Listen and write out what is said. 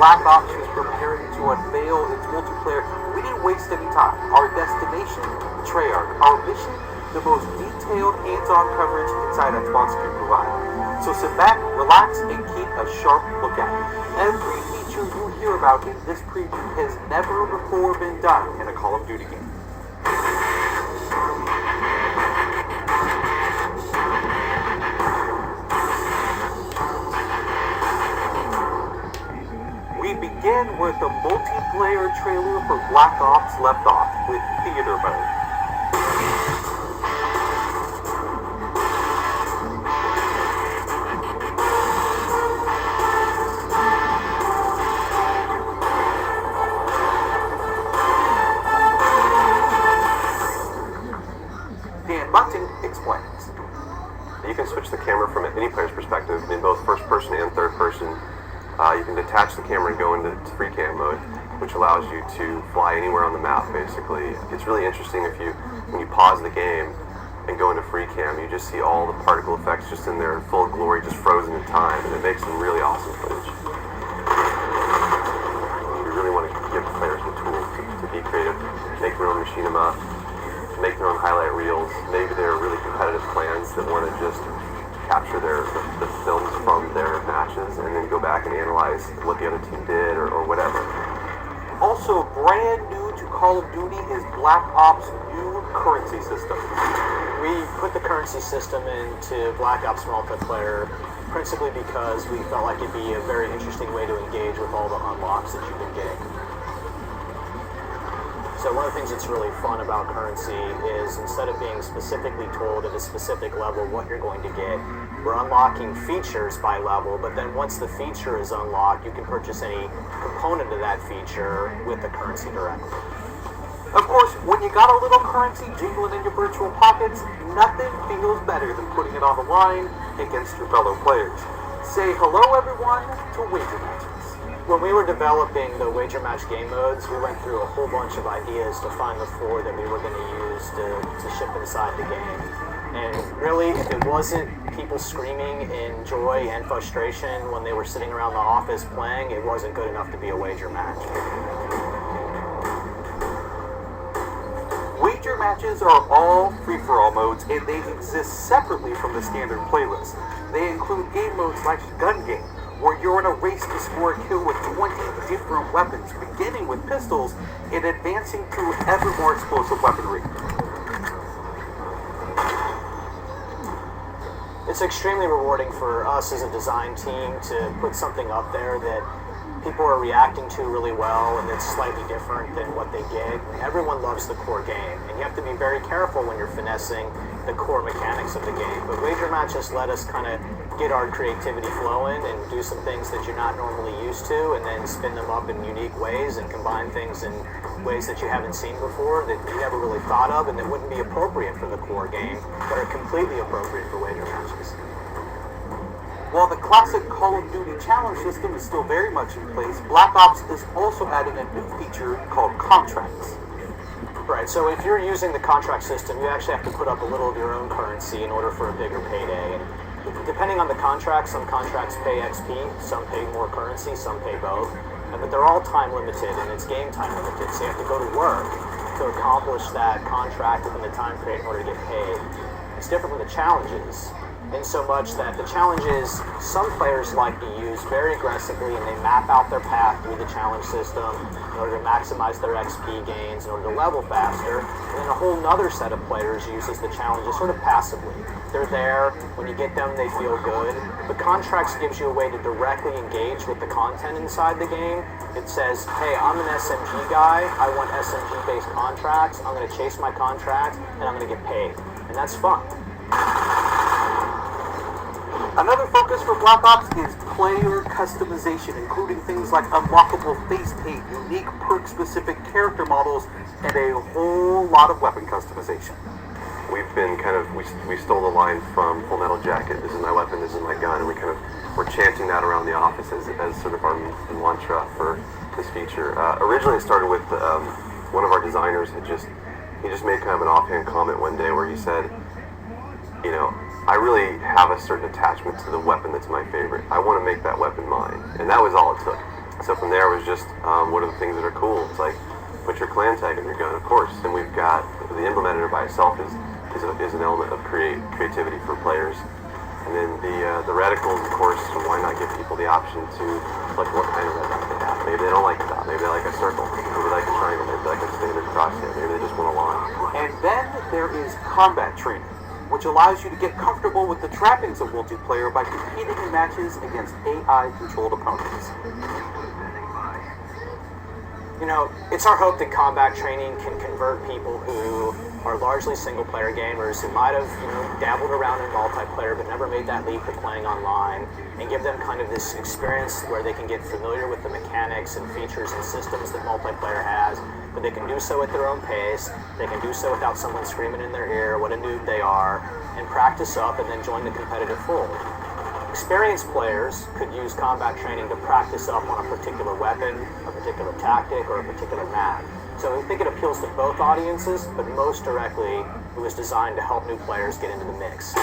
Black Ops was preparing to unveil its multiplayer, we didn't waste any time. Our destination, Treyarch. Our mission, the most detailed hands-on coverage inside Xbox can provide. So sit back, relax, and keep a sharp look at it. Every feature you hear about in this preview has never before been done in a Call of Duty game. We begin where the multiplayer trailer for Black Ops left off, with theater mode. Dan Bunting explains. You can switch the camera from any player's perspective in both first person and third person. You can detach the camera and go into free cam mode, which allows you to fly anywhere on the map, basically. It's really interesting when you pause the game and go into free cam, you just see all the particle effects just in there in full glory, just frozen in time, and it makes some really awesome footage. You really want to give players the tools to be creative, make their own machinima, make their own highlight reels. Maybe they're really competitive clans that want to just capture the films from their matches and then go back and analyze what the other team did or whatever. Also, brand new to Call of Duty is Black Ops' new currency system. We put the currency system into Black Ops multiplayer principally because we felt like it'd be a very interesting way to engage with all the unlocks that you've been getting. So one of the things that's really fun about currency is instead of being specifically told at a specific level what you're going to get, we're unlocking features by level, but then once the feature is unlocked, you can purchase any component of that feature with the currency directly. Of course, when you got a little currency jingling in your virtual pockets, nothing feels better than putting it on the line against your fellow players. Say hello, everyone, to Wager Matches. When we were developing the Wager Match game modes, we went through a whole bunch of ideas to find the four that we were going to use to ship inside the game. And really, if it wasn't people screaming in joy and frustration when they were sitting around the office playing, it wasn't good enough to be a Wager Match. Wager Matches are all free-for-all modes, and they exist separately from the standard playlist. They include game modes like Gun Game, where you're in a race to score a kill with 20 different weapons, beginning with pistols and advancing through ever more explosive weaponry. It's extremely rewarding for us as a design team to put something up there that people are reacting to really well and it's slightly different than what they get. Everyone loves the core game, and you have to be very careful when you're finessing the core mechanics of the game. But Wager Matches let us kind of get our creativity flowing and do some things that you're not normally used to, and then spin them up in unique ways and combine things in ways that you haven't seen before that you never really thought of and that wouldn't be appropriate for the core game, but are completely appropriate for Wager Matches. While the classic Call of Duty challenge system is still very much in place, Black Ops is also adding a new feature called contracts. Right, so if you're using the contract system, you actually have to put up a little of your own currency in order for a bigger payday. And depending on the contract, some contracts pay XP, some pay more currency, some pay both. But they're all time limited, and it's game time limited, so you have to go to work to accomplish that contract within the time period in order to get paid. It's different from the challenges, in so much that the challenges some players like to use very aggressively, and they map out their path through the challenge system in order to maximize their XP gains, in order to level faster. And then a whole nother set of players uses the challenges sort of passively. They're there, when you get them they feel good, but contracts gives you a way to directly engage with the content inside the game. It says, hey, I'm an SMG guy, I want SMG based contracts, I'm going to chase my contract, and I'm going to get paid. And that's fun. Another focus for Black Ops is player customization, including things like unlockable face paint, unique perk-specific character models, and a whole lot of weapon customization. We've been we stole the line from Full Metal Jacket, this is my weapon, this is my gun, and we're chanting that around the office as sort of our mantra for this feature. Originally it started with one of our designers he just made kind of an offhand comment one day where he said, you know, I really have a certain attachment to the weapon that's my favorite. I want to make that weapon mine. And that was all it took. So from there was just what are the things that are cool? It's like put your clan tag in your gun, of course. And we've got the implementer by itself is an element of creativity for players. And then the reticles, of course, why not give people the option to select what kind of red dot they have? Maybe they don't like a dot, maybe they like a circle, maybe they like a triangle, maybe they like a standard crosshair, maybe they just want a line. And then there is combat training, which allows you to get comfortable with the trappings of multiplayer by competing in matches against AI-controlled opponents. You know, it's our hope that combat training can convert people who are largely single-player gamers who might have, dabbled around in multiplayer but never made that leap to playing online, and give them kind of this experience where they can get familiar with the mechanics and features and systems that multiplayer has, but they can do so at their own pace, they can do so without someone screaming in their ear what a noob they are, and practice up and then join the competitive fold. Experienced players could use combat training to practice up on a particular weapon, a particular tactic, or a particular map. So I think it appeals to both audiences, but most directly, it was designed to help new players get into the mix.